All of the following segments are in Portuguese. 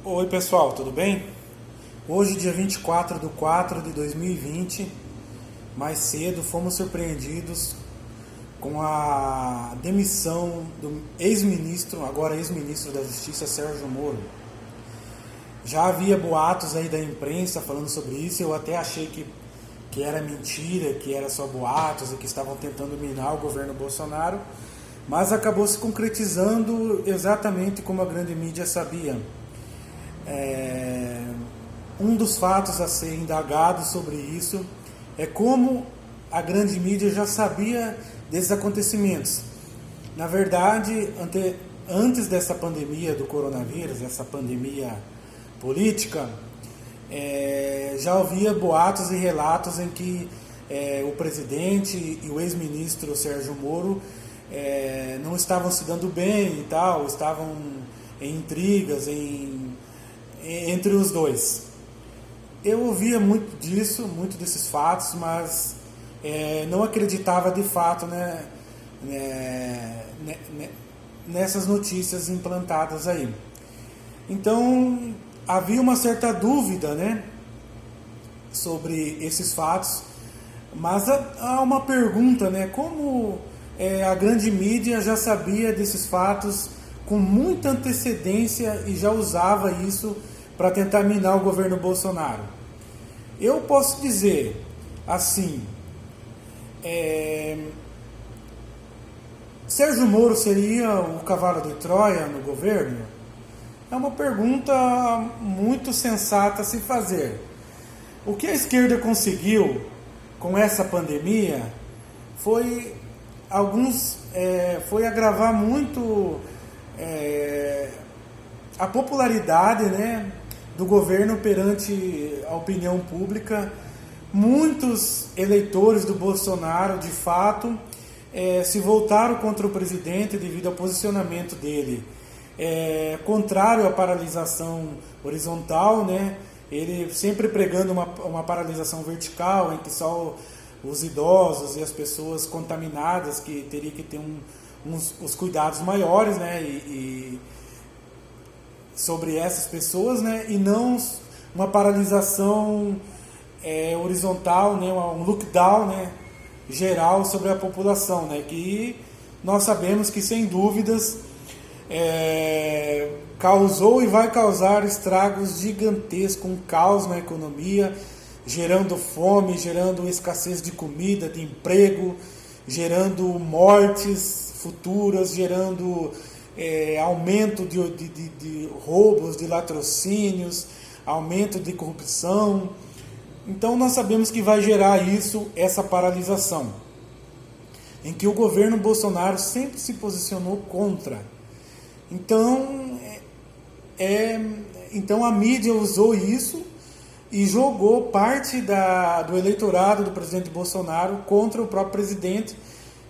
Oi pessoal, tudo bem? Hoje, dia 24/4/2020, mais cedo fomos surpreendidos com a demissão do ex-ministro, agora ex-ministro da Justiça, Sérgio Moro. Já havia boatos aí da imprensa falando sobre isso, eu até achei que era mentira, que era só boatos e que estavam tentando minar o governo Bolsonaro, mas acabou se concretizando exatamente como a grande mídia sabia. Um dos fatos a ser indagado sobre isso é como a grande mídia já sabia desses acontecimentos. Na verdade, antes dessa pandemia do coronavírus, essa pandemia política, já havia boatos e relatos em que o presidente e o ex-ministro Sérgio Moro não estavam se dando bem e tal, estavam em intrigas entre os dois. Eu ouvia muito disso, muito desses fatos, mas não acreditava de fato, nessas notícias implantadas aí. Então havia uma certa dúvida, sobre esses fatos, mas há uma pergunta, como a grande mídia já sabia desses fatos com muita antecedência e já usava isso para tentar minar o governo Bolsonaro. Eu posso dizer assim, Sérgio Moro seria o cavalo de Troia no governo? É uma pergunta muito sensata a se fazer. O que a esquerda conseguiu com essa pandemia foi agravar muito a popularidade, do governo perante a opinião pública. Muitos eleitores do Bolsonaro, de fato, se voltaram contra o presidente devido ao posicionamento dele contrário à paralisação horizontal, ele sempre pregando uma paralisação vertical, em que só os idosos e as pessoas contaminadas que teriam que ter os cuidados maiores, e sobre essas pessoas, e não uma paralisação horizontal, um lockdown, geral sobre a população, que nós sabemos que sem dúvidas causou e vai causar estragos gigantescos, um caos na economia, gerando fome, gerando escassez de comida, de emprego, gerando mortes futuras, gerando aumento de roubos, de latrocínios, aumento de corrupção. Então nós sabemos que vai gerar essa paralisação, em que o governo Bolsonaro sempre se posicionou contra. Então a mídia usou isso e jogou parte do eleitorado do presidente Bolsonaro contra o próprio presidente,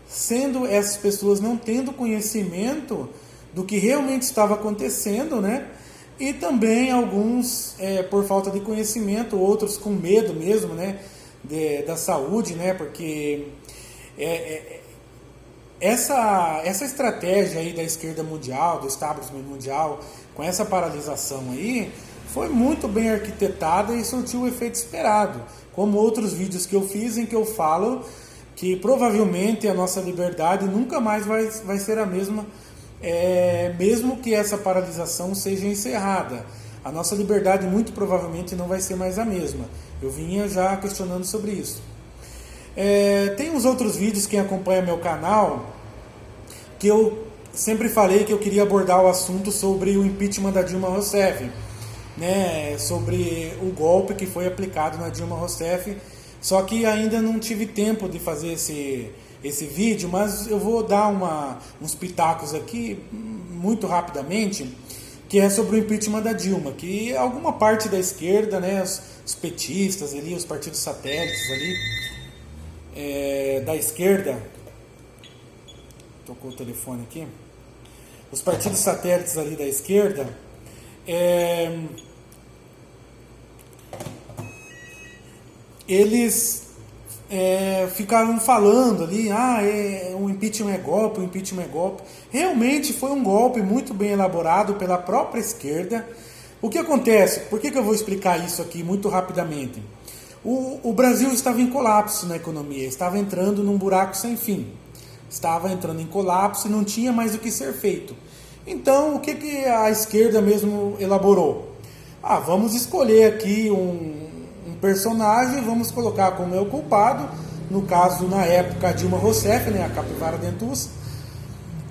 sendo essas pessoas não tendo conhecimento do que realmente estava acontecendo, e também alguns por falta de conhecimento, outros com medo mesmo, da saúde, porque essa estratégia aí da esquerda mundial, do establishment mundial, com essa paralisação aí, foi muito bem arquitetada e surtiu o efeito esperado, como outros vídeos que eu fiz em que eu falo que provavelmente a nossa liberdade nunca mais vai ser a mesma, mesmo que essa paralisação seja encerrada. A nossa liberdade muito provavelmente não vai ser mais a mesma. Eu vinha já questionando sobre isso. Tem uns outros vídeos, quem acompanha meu canal, que eu sempre falei que eu queria abordar o assunto sobre o impeachment da Dilma Rousseff, sobre o golpe que foi aplicado na Dilma Rousseff, só que ainda não tive tempo de fazer esse vídeo, mas eu vou dar uns pitacos aqui, muito rapidamente, que é sobre o impeachment da Dilma, que alguma parte da esquerda, os petistas ali, os partidos satélites ali, da esquerda, tocou o telefone aqui, os partidos satélites ali da esquerda, eles ficaram falando ali, o impeachment é golpe, o impeachment é golpe. Realmente foi um golpe muito bem elaborado pela própria esquerda, O que acontece? Por que eu vou explicar isso aqui muito rapidamente? O Brasil estava em colapso na economia, estava entrando num buraco sem fim. Estava entrando em colapso e não tinha mais o que ser feito. Então, o que a esquerda mesmo elaborou? Vamos escolher aqui um personagem, vamos colocar como é o culpado, no caso, na época, Dilma Rousseff, né, a capivara dentuça.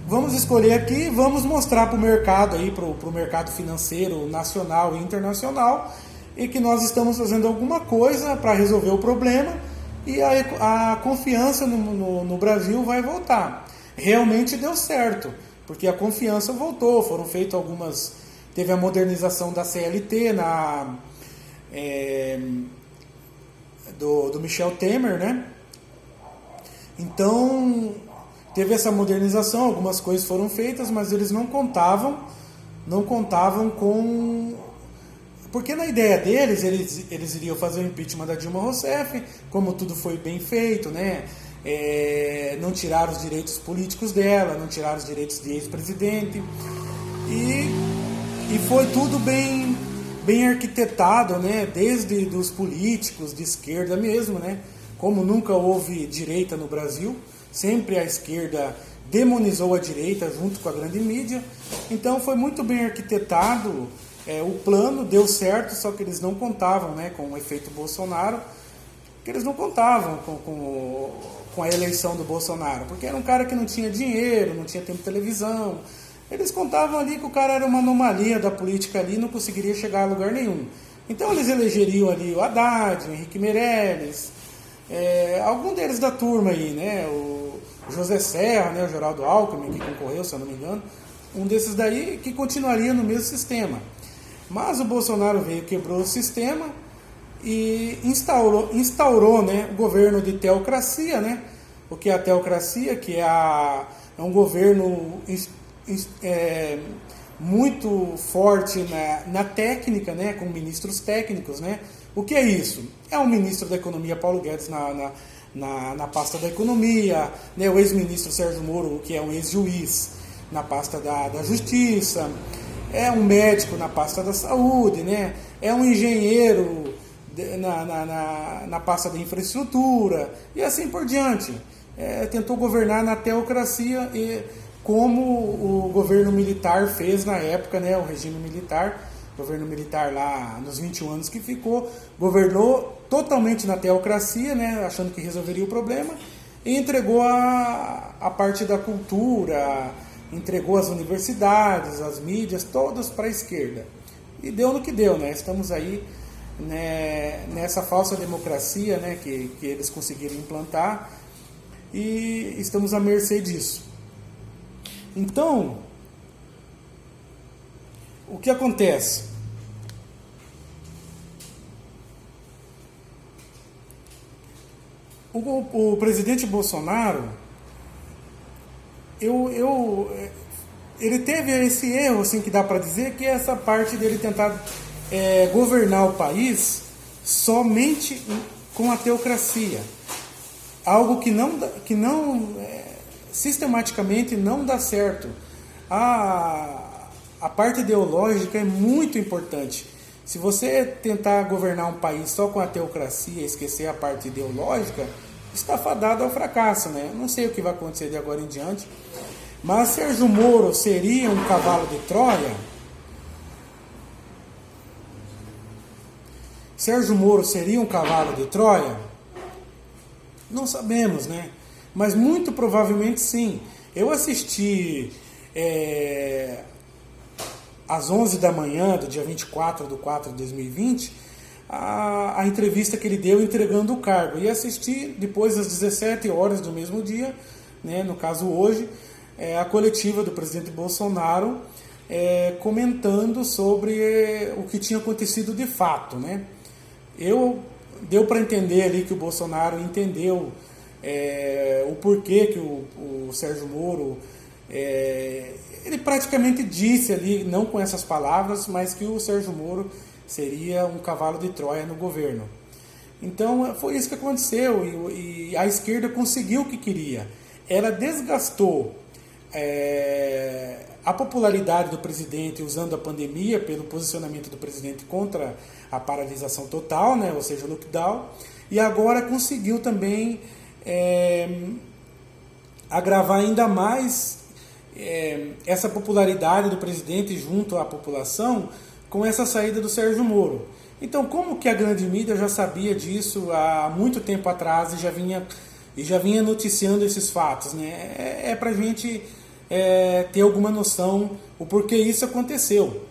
Vamos escolher aqui, vamos mostrar para o mercado, para o mercado financeiro nacional e internacional, e que nós estamos fazendo alguma coisa para resolver o problema e a confiança no Brasil vai voltar. Realmente deu certo, porque a confiança voltou, foram feitas algumas... Teve a modernização da CLT do Michel Temer, né? Então, teve essa modernização, algumas coisas foram feitas, mas eles não contavam com... Porque na ideia deles, eles iriam fazer o impeachment da Dilma Rousseff, como tudo foi bem feito, né? Não tiraram os direitos políticos dela, não tiraram os direitos de ex-presidente, e foi tudo bem arquitetado, né? Desde os políticos de esquerda mesmo, né? Como nunca houve direita no Brasil, sempre a esquerda demonizou a direita junto com a grande mídia, então foi muito bem arquitetado. O plano deu certo, só que eles não contavam, né, com o efeito Bolsonaro, que eles não contavam com a eleição do Bolsonaro, porque era um cara que não tinha dinheiro, não tinha tempo de televisão. Eles contavam ali que o cara era uma anomalia da política ali, não conseguiria chegar a lugar nenhum. Então eles elegeriam ali o Haddad, o Henrique Meirelles, algum deles da turma aí, né, o José Serra, né, o Geraldo Alckmin, que concorreu, se eu não me engano, um desses daí que continuaria no mesmo sistema. Mas o Bolsonaro veio, quebrou o sistema e instaurou, né, o governo de teocracia, né? O que é a teocracia? Que é um governo muito forte na técnica, né, com ministros técnicos, né? O que é isso? É o ministro da Economia, Paulo Guedes, na pasta da Economia, né, o ex-ministro Sérgio Moro, que é um ex-juiz, na pasta da Justiça, é um médico na pasta da Saúde, né? É um engenheiro na pasta da Infraestrutura, e assim por diante. Tentou governar na teocracia, como o governo militar fez na época, né? O regime militar, o governo militar lá nos 21 anos que ficou, governou totalmente na teocracia, né? Achando que resolveria o problema, e entregou a parte da cultura, entregou as universidades, as mídias, todas para a esquerda. E deu no que deu, né? Estamos aí, né, nessa falsa democracia, né, que eles conseguiram implantar, e estamos à mercê disso. Então, o que acontece? O presidente Bolsonaro, ele teve esse erro, assim, que dá para dizer, que é essa parte dele tentar governar o país somente com a teocracia. Algo que não sistematicamente não dá certo. A parte ideológica é muito importante. Se você tentar governar um país só com a teocracia e esquecer a parte ideológica, está fadado ao fracasso, né? Não sei o que vai acontecer de agora em diante. Mas Sérgio Moro seria um cavalo de Troia? Sérgio Moro seria um cavalo de Troia? Não sabemos, né? Mas muito provavelmente sim. Eu assisti às 11 da manhã do dia 24/4/2020 a entrevista que ele deu entregando o cargo. E assisti depois às 17 horas do mesmo dia, né, no caso hoje, a coletiva do presidente Bolsonaro comentando sobre o que tinha acontecido de fato, né? Deu para entender ali que o Bolsonaro entendeu o porquê que o Sérgio Moro, ele praticamente disse ali, não com essas palavras, mas que o Sérgio Moro seria um cavalo de Troia no governo. Então foi isso que aconteceu, e a esquerda conseguiu o que queria. Ela desgastou a popularidade do presidente usando a pandemia, pelo posicionamento do presidente contra a paralisação total, né, ou seja, o lockdown, e agora conseguiu também agravar ainda mais essa popularidade do presidente junto à população com essa saída do Sérgio Moro. Então, como que a grande mídia já sabia disso há muito tempo atrás e já vinha noticiando esses fatos, né? Para a gente ter alguma noção o porquê isso aconteceu.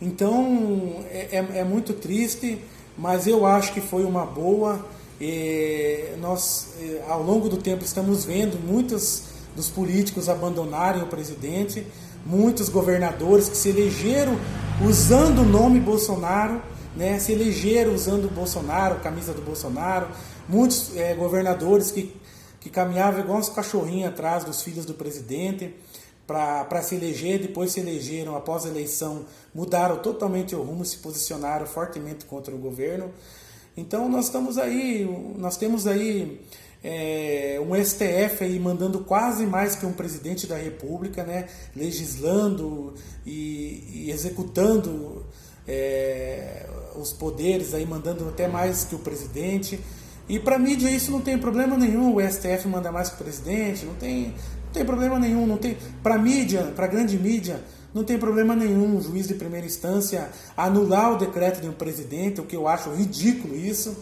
Então, é muito triste, mas eu acho que foi uma boa. Nós, ao longo do tempo, estamos vendo muitos dos políticos abandonarem o presidente, muitos governadores que se elegeram usando o nome Bolsonaro, né, se elegeram usando o Bolsonaro, camisa do Bolsonaro, muitos governadores que caminhavam igual uns cachorrinhos atrás dos filhos do presidente para se eleger, depois se elegeram após a eleição, mudaram totalmente o rumo, se posicionaram fortemente contra o governo. Então nós temos aí um STF aí mandando quase mais que um presidente da República, né, legislando e executando os poderes, aí mandando até mais que o presidente. E para a mídia isso não tem problema nenhum, o STF manda mais que o presidente, não tem problema nenhum, para a mídia, para a grande mídia, não tem problema nenhum um juiz de primeira instância anular o decreto de um presidente, o que eu acho ridículo isso.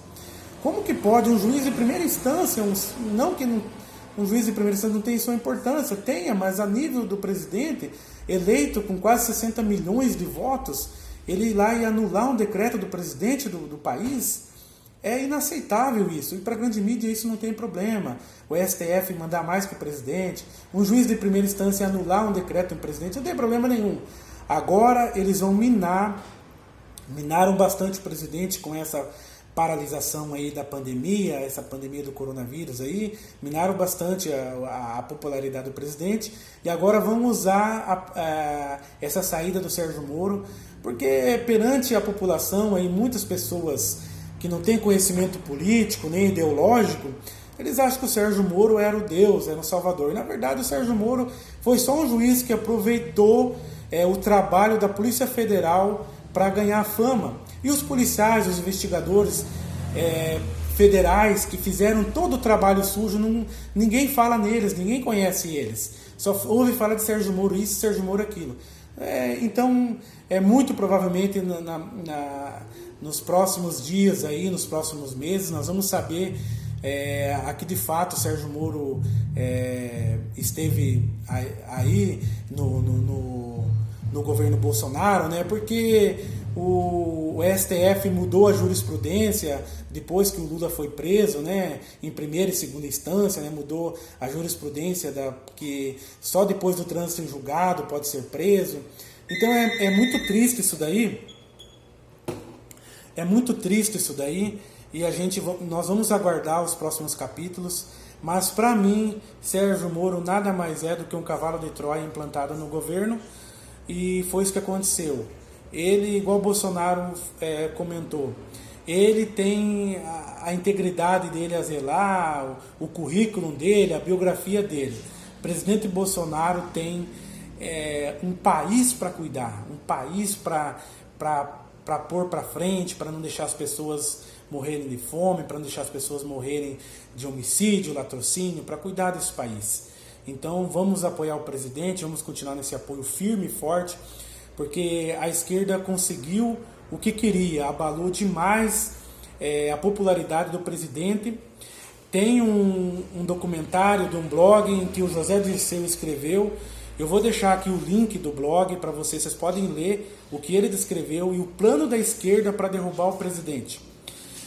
Como que pode um juiz de primeira instância, um juiz de primeira instância não tem sua importância, tenha, mas a nível do presidente, eleito com quase 60 milhões de votos, ele ir lá e anular um decreto do presidente do país, é inaceitável isso. E para a grande mídia isso não tem problema. O STF mandar mais que o presidente, um juiz de primeira instância anular um decreto do presidente, não tem problema nenhum. Agora eles vão minaram bastante o presidente com essa paralisação aí da pandemia, essa pandemia do coronavírus aí, minaram bastante a popularidade do presidente, e agora vão usar essa saída do Sérgio Moro, porque perante a população aí, muitas pessoas que não têm conhecimento político nem ideológico, eles acham que o Sérgio Moro era o Deus, era o Salvador. E na verdade o Sérgio Moro foi só um juiz que aproveitou o trabalho da Polícia Federal para ganhar fama. E os policiais, os investigadores federais que fizeram todo o trabalho sujo, ninguém fala neles, ninguém conhece eles. Só ouve falar de Sérgio Moro isso, Sérgio Moro aquilo. Então, muito provavelmente nos próximos dias, aí, nos próximos meses, nós vamos saber a que de fato o Sérgio Moro esteve aí no governo Bolsonaro, né? Porque o STF mudou a jurisprudência depois que o Lula foi preso, né? Em primeira e segunda instância, né? Mudou a jurisprudência que só depois do trânsito em julgado pode ser preso. Então é muito triste isso daí. É muito triste isso daí. E nós vamos aguardar os próximos capítulos. Mas para mim, Sérgio Moro nada mais é do que um cavalo de Troia implantado no governo. E foi isso que aconteceu. Ele, igual o Bolsonaro comentou, ele tem a integridade dele a zelar, o currículo dele, a biografia dele. O presidente Bolsonaro tem um país para cuidar, um país para pôr para frente, para não deixar as pessoas morrerem de fome, para não deixar as pessoas morrerem de homicídio, latrocínio, para cuidar desse país. Então vamos apoiar o presidente, vamos continuar nesse apoio firme e forte, porque a esquerda conseguiu o que queria, abalou demais a popularidade do presidente. Tem um documentário de um blog em que o José Dirceu escreveu. Eu vou deixar aqui o link do blog para vocês podem ler o que ele descreveu e o plano da esquerda para derrubar o presidente.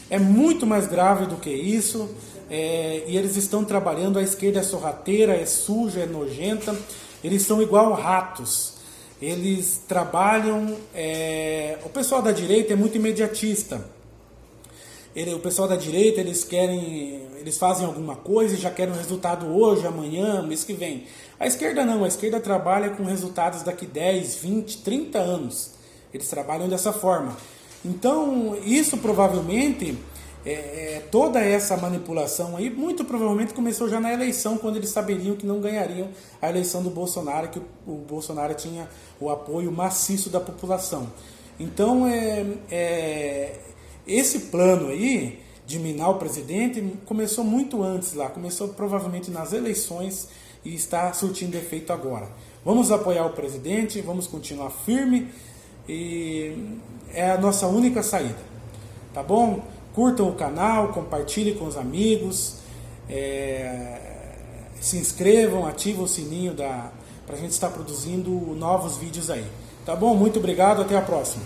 É muito mais grave do que isso, e eles estão trabalhando. A esquerda é sorrateira, é suja, é nojenta, eles são igual ratos. Eles trabalham. O pessoal da direita é muito imediatista. O pessoal da direita, eles fazem alguma coisa e já querem um resultado hoje, amanhã, mês que vem. A esquerda não, a esquerda trabalha com resultados daqui 10, 20, 30 anos. Eles trabalham dessa forma. Então, isso provavelmente toda essa manipulação aí muito provavelmente começou já na eleição, quando eles saberiam que não ganhariam a eleição do Bolsonaro, que o Bolsonaro tinha o apoio maciço da população. Então, esse plano aí de minar o presidente começou muito antes lá, começou provavelmente nas eleições e está surtindo efeito agora. Vamos apoiar o presidente, vamos continuar firme, e é a nossa única saída, tá bom? Curtam o canal, compartilhem com os amigos, se inscrevam, ativem o sininho para a gente estar produzindo novos vídeos aí. Tá bom? Muito obrigado, até a próxima.